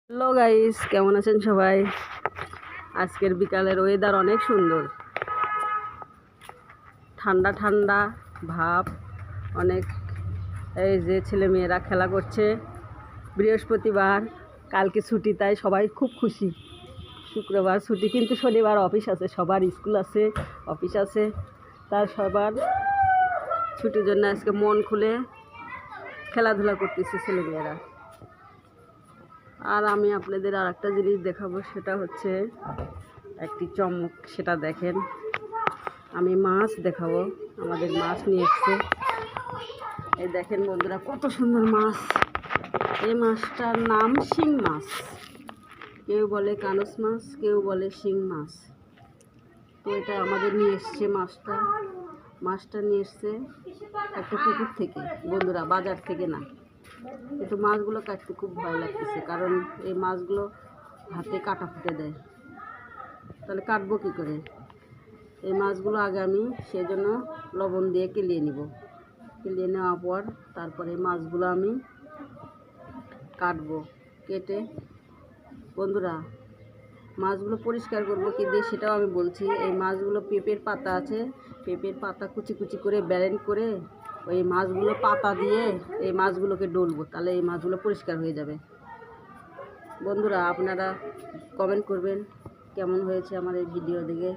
Hello guys, কেমন আছেন সবাই? আজকের বিকালের ওয়েদার অনেক সুন্দর, ঠান্ডা ঠান্ডা ভাব অনেক। এই যে ছেলেমেয়েরা খেলা করছে। বৃহস্পতিবার, কালকে ছুটি, তাই সবাই খুব খুশি। শুক্রবার ছুটি, কিন্তু শনিবার অফিস আছে, সবার স্কুল আছে, অফিস আছে, তার সবার ছুটির জন্য আজকে মন খুলে খেলাধুলা করতেছে ছেলেমেয়েরা। আর আমি আপনাদের আর একটা জিনিস দেখাবো, সেটা হচ্ছে একটি চমক। সেটা দেখেন, আমি মাছ দেখাবো। আমাদের মাছ নিয়ে এসছে, এই দেখেন বন্ধুরা, কত সুন্দর মাছ। এই মাছটার নাম শিং মাছ, কেউ বলে কানস মাছ, কেউ বলে শিং মাছ। তো এটা আমাদের নিয়ে এসছে মাছটা নিয়ে এসছে একটা পুকুর থেকে বন্ধুরা, বাজার থেকে না। কিন্তু মাছগুলো কাটতে খুব ভয় লাগতেছে, কারণ এই মাছগুলো হাতে কাটা ফুটে দেয়। তাহলে কাটবো কী করে? এই মাছগুলো আগে আমি সেই জন্য লবণ দিয়ে কেলিয়ে নিব। কেলিয়ে নেওয়ার পর তারপরে মাছগুলো আমি কাটবো। কেটে বন্ধুরা, মাছগুলো পরিষ্কার করবো কী দিয়ে সেটাও আমি বলছি। এই মাছগুলো পেঁপের পাতা আছে, পেঁপের পাতা কুচি কুচি করে ব্যালেন্ড করে ওই মাছগুলো পাতা দিয়ে এই মাছগুলোকে ডলবো, তাহলে এই মাছগুলো পরিষ্কার হয়ে যাবে। বন্ধুরা, আপনারা কমেন্ট করবেন কেমন হয়েছে আমার এই ভিডিও দেখে।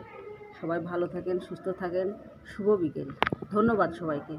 সবাই ভালো থাকেন, সুস্থ থাকেন। শুভ বিকেল, ধন্যবাদ সবাইকে।